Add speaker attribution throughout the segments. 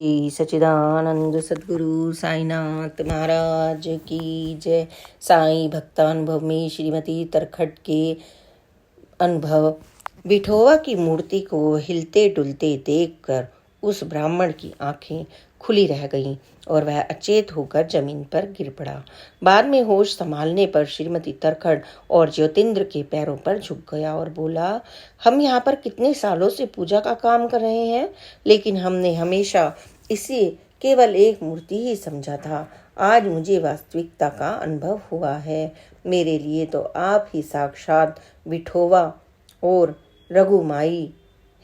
Speaker 1: श्री सच्चिदानंद सद्गुरु साईनाथ महाराज की जय। साईं भक्तानुभव में श्रीमती तरखट के अनुभव। विठोवा की मूर्ति को हिलते डुलते देखकर उस ब्राह्मण की आंखें खुली रह गईं और वह अचेत होकर जमीन पर गिर पड़ा। बाद में होश संभालने पर श्रीमती तरखट और ज्योतिन्द्र के पैरों पर झुक गया और बोला, हम यहाँ पर कितने सालों से पूजा का काम कर रहे हैं, लेकिन हमने हमेशा इसे केवल एक मूर्ति ही समझा था। आज मुझे वास्तविकता का अनुभव हुआ है। मेरे लिए तो आप ही साक्षात विठोवा और रघुमाई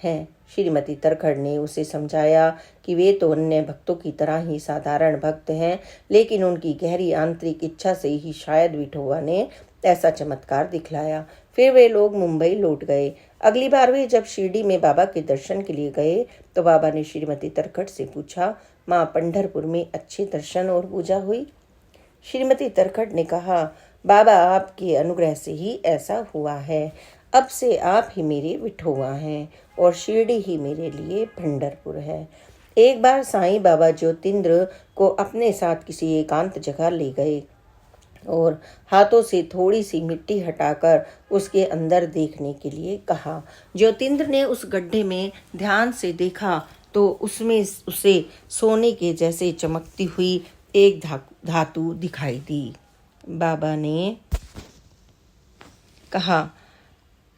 Speaker 1: हैं। श्रीमती तरखट ने उसे समझाया कि वे तो अन्य भक्तों की तरह ही साधारण भक्त हैं, लेकिन उनकी गहरी आंतरिक इच्छा से ही शायद विठोवा ने ऐसा चमत्कार दिखलाया। फिर वे लोग मुंबई लौट गए। अगली बार वे जब शिरडी में बाबा के दर्शन के लिए गए तो बाबा ने श्रीमती तरखट से पूछा, माँ, पंढरपुर में अच्छे दर्शन और पूजा हुई? श्रीमती तरखट ने कहा, बाबा आपके अनुग्रह से ही ऐसा हुआ है। अब से आप ही मेरे विठोवा हैं और शिरडी ही मेरे लिए पंढरपुर है। एक बार साईं बाबा ज्योतिन्द्र को अपने साथ किसी एकांत जगह ले गए और हाथों से थोड़ी सी मिट्टी हटाकर उसके अंदर देखने के लिए कहा। ज्योतिन्द्र ने उस गड्ढे में ध्यान से देखा तो उसमें उसे सोने के जैसे चमकती हुई एक धातु दिखाई दी। बाबा ने कहा,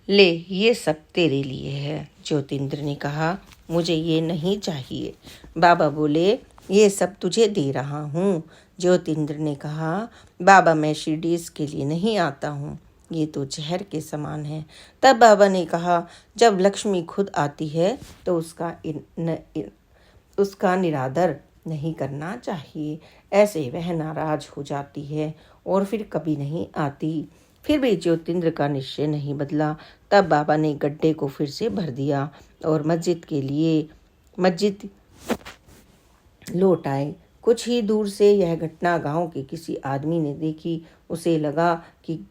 Speaker 1: ले, ये सब तेरे लिए है। ज्योतिन्द्र ने कहा, मुझे ये नहीं चाहिए। बाबा बोले, ये सब तुझे दे रहा हूँ। ज्योतिन्द्र ने कहा, बाबा, मैं शिरडी इसके लिए नहीं आता हूँ, ये तो जहर के समान है। तब बाबा ने कहा, जब लक्ष्मी खुद आती है तो उसका निरादर नहीं करना चाहिए, ऐसे वह नाराज हो जाती है और फिर कभी नहीं आती। फिर भी ज्योतिन्द्र का निश्चय नहीं बदला। तब बाबा ने गड्ढे को फिर से भर दिया और मस्जिद लौट आए। कुछ ही दूर से यह घटना गांव के किसी आदमी ने देखी। उसे लगा कि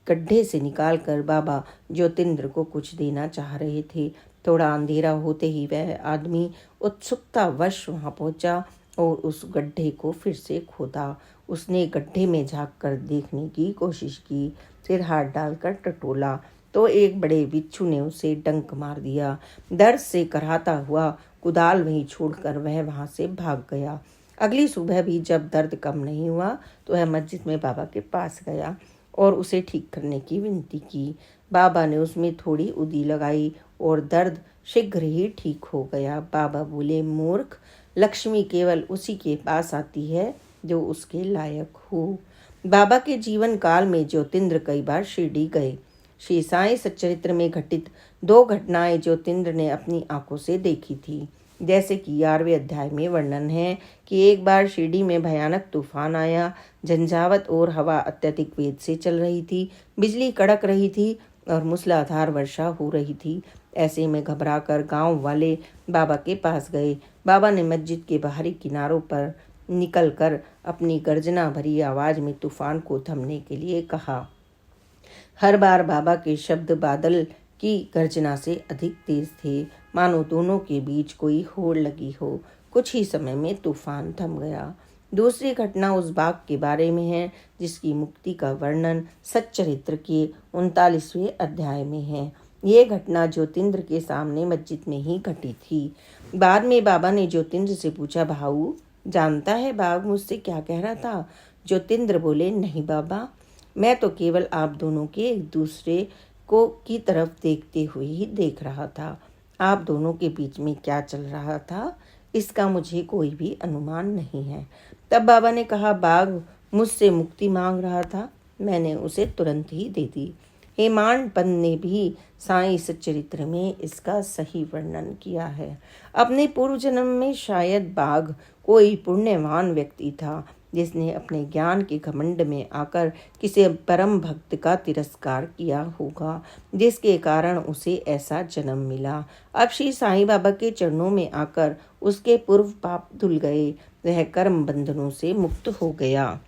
Speaker 1: गड्ढे से निकालकर बाबा ज्योतिन्द्र को कुछ देना चाह रहे थे। थोड़ा अंधेरा होते ही वह आदमी उत्सुकतावश वहां पहुंचा और उस गड्ढे को फिर से खोदा। उसने गड्ढे में झांक कर देखने की कोशिश की, फिर हाथ डालकर टटोला तो एक बड़े बिच्छू ने उसे डंक मार दिया। दर्द से कराहता हुआ कुदाल वहीं छोड़कर वह वहां से भाग गया। अगली सुबह भी जब दर्द कम नहीं हुआ तो वह मस्जिद में बाबा के पास गया और उसे ठीक करने की विनती की। बाबा ने उसमें थोड़ी उदी लगाई और दर्द शीघ्र ही ठीक हो गया। बाबा बोले, मूर्ख, लक्ष्मी केवल उसी के पास आती है जो उसके लायक हो। बाबा के जीवन काल में ज्योतिन्द्र कई बार शिरडी गए। श्री साईं सच्चरित्र में घटित 2 घटनाएं ज्योतिन्द्र ने अपनी आंखों से देखी थी। जैसे कि 11वें अध्याय में वर्णन है कि एक बार शिरडी में भयानक तूफान आया। झंझावत और हवा अत्यधिक वेग से चल रही थी। बिजली कड़क रही थी और मूसलाधार वर्षा हो रही थी। ऐसे में घबराकर गांव वाले बाबा के पास गए। बाबा ने मस्जिद के बाहरी किनारों पर निकलकर अपनी गर्जना भरी आवाज में तूफान को थमने के लिए कहा। हर बार बाबा के शब्द बादल की गर्जना से अधिक तेज थे, मानो दोनों के बीच कोई होड़ लगी हो। कुछ ही समय में तूफान थम गया। दूसरी घटना उस बाघ के बारे में है जिसकी मुक्ति का वर्णन सच्चरित्र के 39वें अध्याय में है। ये घटना ज्योतिन्द्र के सामने मस्जिद में ही घटी थी। बाद में बाबा ने ज्योतिन्द्र से पूछा, भाऊ, जानता है बाघ मुझसे क्या कह रहा था? ज्योतिन्द्र बोले, नहीं बाबा, मैं तो केवल आप दोनों के एक दूसरे को की तरफ देखते हुए ही देख रहा था। आप दोनों के बीच में क्या चल रहा था इसका मुझे कोई भी अनुमान नहीं है। तब बाबा ने कहा, बाघ मुझसे मुक्ति मांग रहा था, मैंने उसे तुरंत ही दे दी। हेमाड पंत ने भी साईं सच्चरित्र में इसका सही वर्णन किया है। अपने पूर्व जन्म में शायद बाघ कोई पुण्यवान व्यक्ति था जिसने अपने ज्ञान के घमंड में आकर किसी परम भक्त का तिरस्कार किया होगा, जिसके कारण उसे ऐसा जन्म मिला। अब श्री साईं बाबा के चरणों में आकर उसके पूर्व पाप धुल गए, वह कर्म बंधनों से मुक्त हो गया।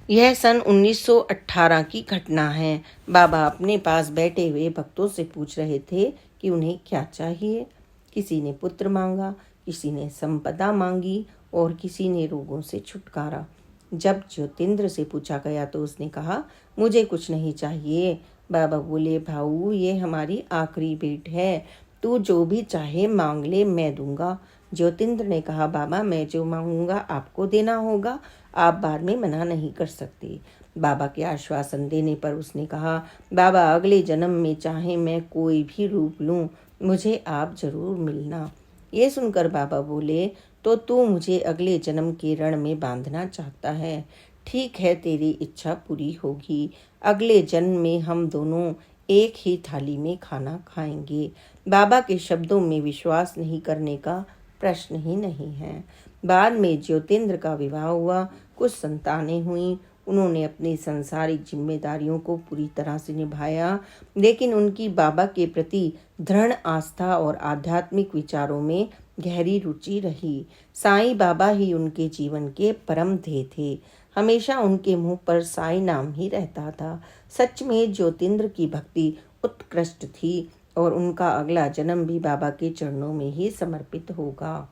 Speaker 1: यह सन 1918 की घटना है। बाबा अपने पास बैठे हुए भक्तों से पूछ रहे थे कि उन्हें क्या चाहिए। किसी ने पुत्र मांगा, किसी ने संपदा मांगी और किसी ने रोगों से छुटकारा। जब ज्योतिंद्र से पूछा गया तो उसने कहा, मुझे कुछ नहीं चाहिए। बाबा बोले, भाऊ ये हमारी आखिरी भेंट है, तू जो भी चाहे मांग ले, मैं दूंगा। ज्योतिंद्र ने कहा, बाबा मैं जो मांगूंगा आपको देना होगा, आप बाद में मना नहीं कर सकते। बाबा के आश्वासन देने पर उसने कहा, बाबा अगले जन्म में चाहे मैं कोई भी रूप लूं, मुझे आप जरूर मिलना। ये सुनकर बाबा बोले, तो तू मुझे अगले जन्म के रण में बांधना चाहता है। ठीक है, तेरी इच्छा पूरी होगी। अगले जन्म में हम दोनों एक ही थाली में खाना खाएंगे। बाबा के शब्दों में विश्वास नहीं करने का प्रश्न ही नहीं है। बाद में ज्योतिंद्र का विवाह हुआ, कुछ संतानें हुईं। उन्होंने अपनी सांसारिक जिम्मेदारियों को पूरी तरह से निभाया, लेकिन उनकी बाबा के प्रति दृढ़ आस्था और आध्यात्मिक विचारों में गहरी रुचि रही। साईं बाबा ही उनके जीवन के परम ध्येय थे। हमेशा उनके मुंह पर साईं नाम ही रहता था। सच में ज्योतिंद्र की भक्ति उत्कृष्ट थी और उनका अगला जन्म भी बाबा के चरणों में ही समर्पित होगा।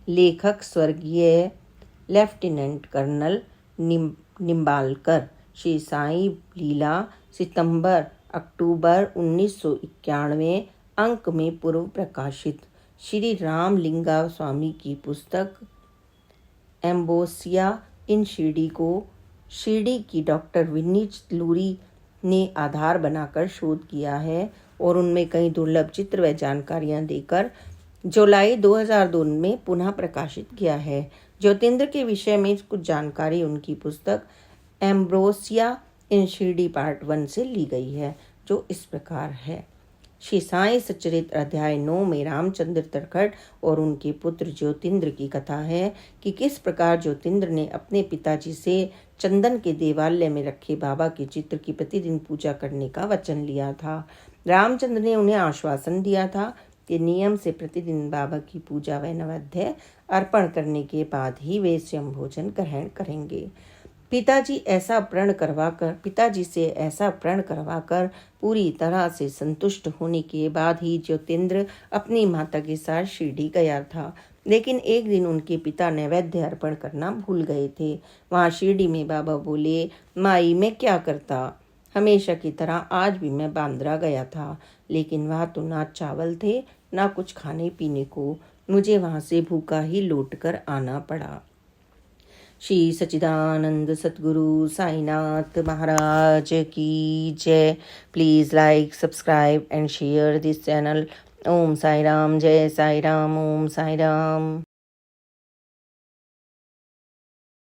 Speaker 1: लेखक स्वर्गीय लेफ्टिनेंट कर्नल निम्बालकर। श्री साईं लीला सितंबर अक्टूबर 1991 अंक में पूर्व प्रकाशित। श्री रामलिंगा स्वामी की पुस्तक एम्बोसिया इन शिरडी को शिरडी की डॉक्टर विन्नी चितलूरी ने आधार बनाकर शोध किया है और उनमें कई दुर्लभ चित्र व जानकारियां देकर जुलाई 2002 में पुनः प्रकाशित किया है। ज्योतिंद्र के विषय में कुछ जानकारी उनकी पुस्तक एम्ब्रोसिया इन शिरडी पार्ट 1 से ली गई है, जो इस प्रकार है। श्री साईं सच्चरित्र अध्याय 9 में रामचंद्र तरखट और उनके पुत्र ज्योतिंद्र की कथा है कि किस प्रकार ज्योतिंद्र ने अपने पिताजी से चंदन के देवालय में रखे बाबा के चित्र की प्रतिदिन पूजा करने का वचन लिया था। रामचंद्र ने उन्हें आश्वासन दिया था कि नियम से प्रतिदिन बाबा की पूजा व नैवेद्य अर्पण करने के बाद ही वे स्वयं भोजन ग्रहण करेंगे। पिताजी से ऐसा प्रण करवाकर पूरी तरह से संतुष्ट होने के बाद ही ज्योतिंद्र अपनी माता के साथ शिरडी गया था। लेकिन एक दिन उनके पिता नैवेद्य अर्पण करना भूल गए थे। वहाँ शिरडी में बाबा बोले, माई मैं क्या करता, हमेशा की तरह आज भी मैं बांद्रा गया था, लेकिन वहाँ तो ना चावल थे ना कुछ खाने पीने को, मुझे वहाँ से भूखा ही लौट कर आना पड़ा। श्री सच्चिदानंद सतगुरु साईनाथ महाराज की जय। Please like, subscribe and share this channel. Om Sai Ram, जय साई राम, ओम साई राम।